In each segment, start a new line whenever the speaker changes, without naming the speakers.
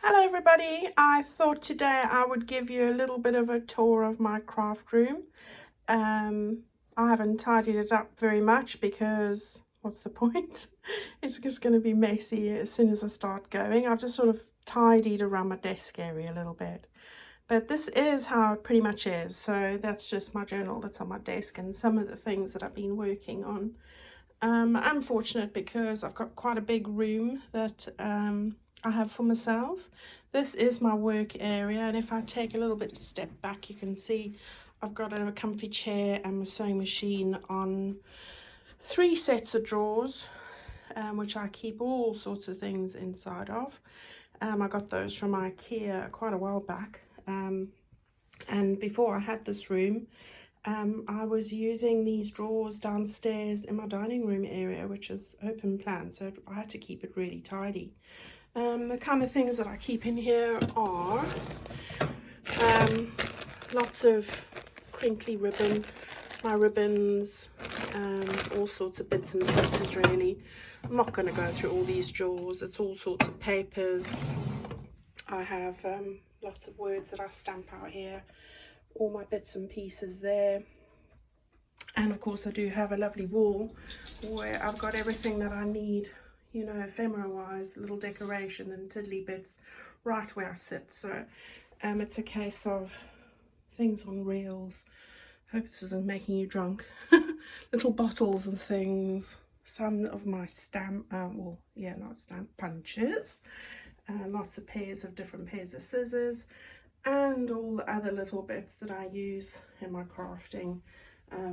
Hello everybody, I thought today I would give you a little bit of a tour of my craft room. I haven't tidied it up very much because what's the point? It's just going to be messy as soon as I start going. I've just sort of tidied around my desk area a little bit. But this is how it pretty much is. So that's just my journal that's on my desk and some of the things that I've been working on. I'm fortunate because I've got quite a big room that I have for myself. This is my work area, and if I take a little bit of step back, you can see I've got a comfy chair and my sewing machine on 3 sets of drawers, which I keep all sorts of things inside of. I got those from IKEA quite a while back, and before I had this room, I was using these drawers downstairs in my dining room area, which is open plan, so I had to keep it really tidy. The kind of things that I keep in here are lots of crinkly ribbon, my ribbons, all sorts of bits and pieces really. I'm not going to go through all these drawers, it's all sorts of papers. I have lots of words that I stamp out here, all my bits and pieces there. And of course I do have a lovely wall where I've got everything that I need, you know, ephemera wise, little decoration and tiddly bits right where I sit. So it's a case of things on reels. Hope this isn't making you drunk. Little bottles and things. Some of my stamp, not stamp, punches. Lots of pairs of different pairs of scissors. And all the other little bits that I use in my crafting.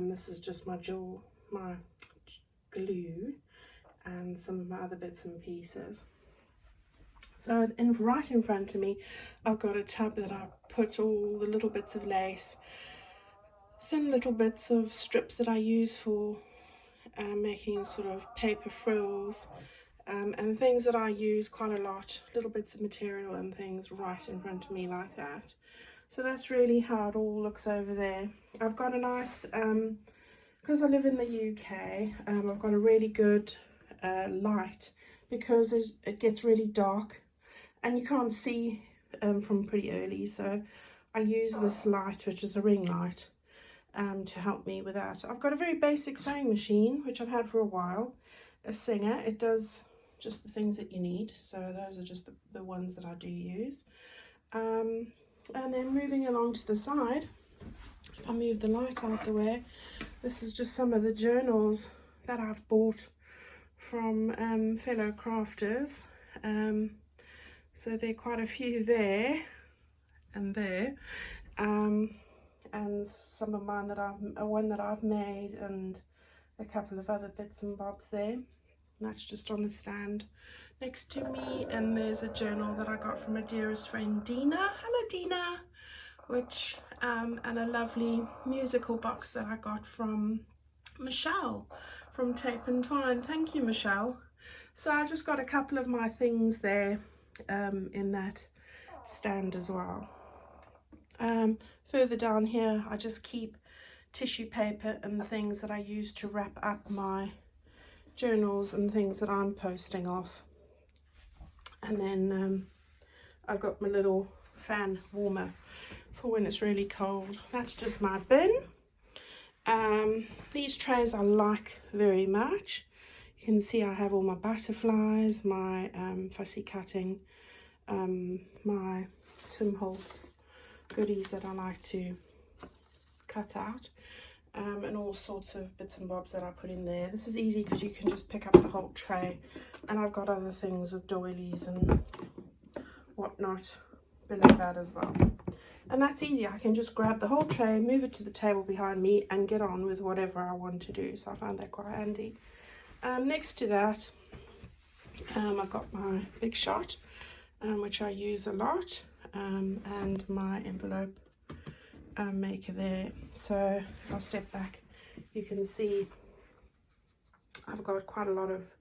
This is just my glue and some of my other bits and pieces. So right in front of me, I've got a tub that I put all the little bits of lace, thin little bits of strips that I use for making sort of paper frills, and things that I use quite a lot, little bits of material and things right in front of me like that. So that's really how it all looks over there. I've got a nice, because I live in the UK, I've got a really good light because it gets really dark and you can't see from pretty early. So I use this light, which is a ring light, to help me with that. I've got a very basic sewing machine, which I've had for a while, a Singer. It does just the things that you need. So those are just the ones that I do use. And then moving along to the side, if I move the light out the way, this is just some of the journals that I've bought from fellow crafters. So there are quite a few there and there. And some of mine one that I've made, and a couple of other bits and bobs there. And that's just on the stand next to me. And there's a journal that I got from my dearest friend Dina. Hello Dina. Which and a lovely musical box that I got from Michelle from Tape and Twine. Thank you, Michelle. So I just got a couple of my things there in that stand as well. Further down here, I just keep tissue paper and things that I use to wrap up my journals and things that I'm posting off. And then I've got my little fan warmer for when it's really cold. That's just my bin. These trays I like very much. You can see I have all my butterflies, my fussy cutting, my Tim Holtz goodies that I like to cut out, and all sorts of bits and bobs that I put in there. This is easy because you can just pick up the whole tray, and I've got other things with doilies and whatnot below that as well. And that's easy. I can just grab the whole tray, move it to the table behind me, and get on with whatever I want to do. So I found that quite handy. Next to that, I've got my Big Shot, which I use a lot, and my envelope maker there. So if I step back, you can see I've got quite a lot of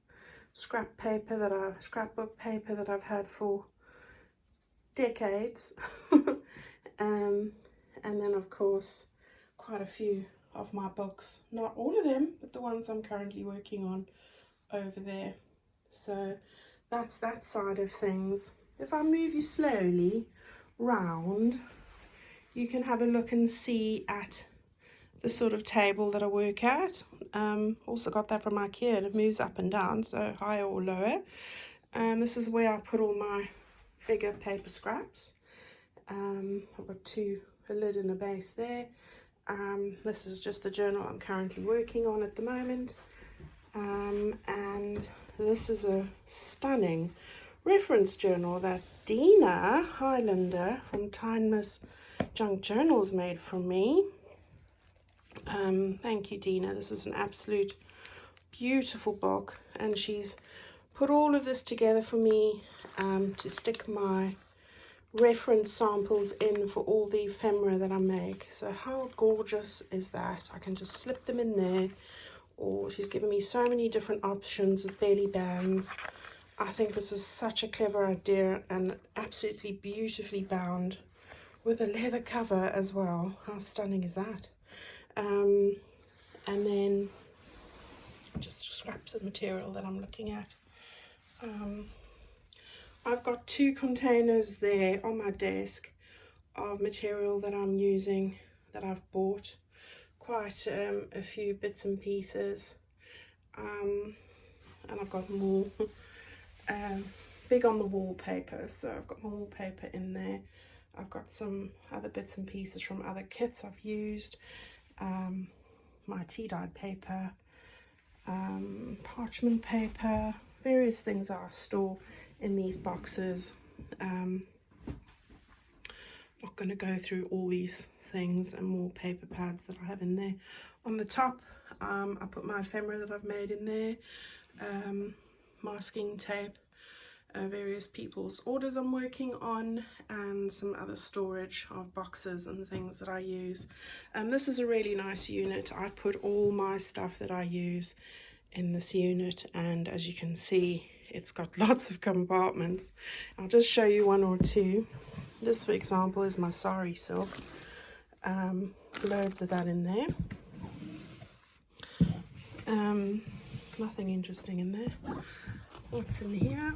scrapbook paper that I've had for decades. And then of course quite a few of my books, not all of them, but the ones I'm currently working on over there. So that's that side of things. if I move you slowly round, you can have a look and see at the sort of table that I work at. Also got that from IKEA, and it moves up and down, so higher or lower. This is where I put all my bigger paper scraps. I've got a lid and a base there. This is just the journal I'm currently working on at the moment. And this is a stunning reference journal that Dina Highlander from Timeless Junk Journals made for me. Thank you, Dina. This is an absolute beautiful book, and she's put all of this together for me to stick my reference samples in for all the ephemera that I make. So how gorgeous is that? I can just slip them in there, or she's given me so many different options of belly bands. I think this is such a clever idea, and absolutely beautifully bound with a leather cover as well. How stunning is that? And then just scraps of material that I'm looking at. I've got 2 containers there on my desk of material that I'm using, that I've bought. Quite a few bits and pieces. And I've got more. Big on the wallpaper, so I've got my wallpaper in there. I've got some other bits and pieces from other kits I've used. My tea-dyed paper, parchment paper, various things I store in these boxes. Not going to go through all these things, and more paper pads that I have in there. On the top, I put my ephemera that I've made in there, masking tape, various people's orders I'm working on, and some other storage of boxes and things that I use. This is a really nice unit. I put all my stuff that I use in this unit, and as you can see, it's got lots of compartments. I'll just show you one or two. This, for example, is my sari silk. Loads of that in there. Nothing interesting in there. What's in here?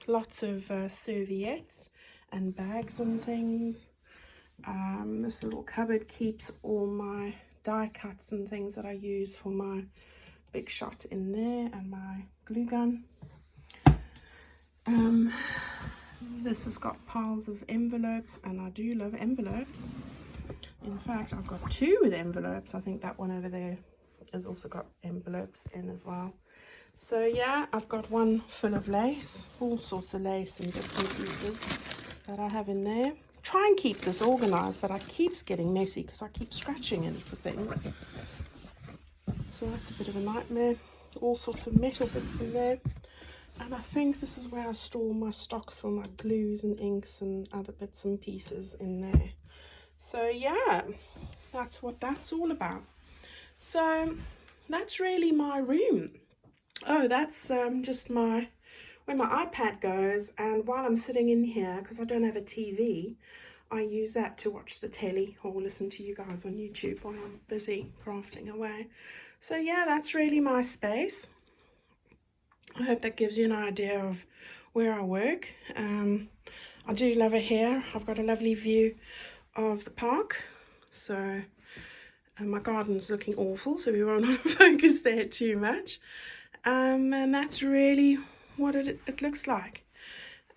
Lots of serviettes and bags and things. This little cupboard keeps all my die cuts and things that I use for my big shot in there, and my glue gun. This has got piles of envelopes, and I do love envelopes. In fact, I've got 2 with envelopes. I think that one over there has also got envelopes in as well. So yeah, I've got one full of lace, all sorts of lace and bits and pieces that I have in there. Try and keep this organized, but it keeps getting messy because I keep scratching in it for things. So that's a bit of a nightmare. All sorts of metal bits in there. And I think this is where I store my stocks for my glues and inks and other bits and pieces in there. So yeah, that's what that's all about. So that's really my room. Oh, that's just where my iPad goes, and while I'm sitting in here, because I don't have a TV, I use that to watch the telly or listen to you guys on YouTube while I'm busy crafting away. So yeah, that's really my space. I hope that gives you an idea of where I work. I do love it here. I've got a lovely view of the park, so my garden's looking awful, so we won't focus there too much. And that's really what it looks like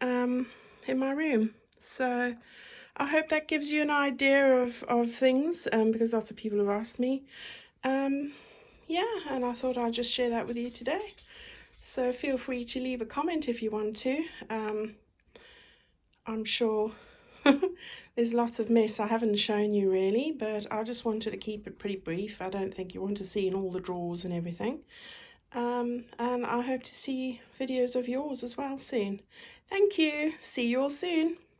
in my room. So I hope that gives you an idea of things, because lots of people have asked me. Yeah, and I thought I'd just share that with you today. So feel free to leave a comment if you want to. I'm sure there's lots of mess I haven't shown you really, but I just wanted to keep it pretty brief. I don't think you want to see in all the drawers and everything. And I hope to see videos of yours as well soon. Thank you. See you all soon.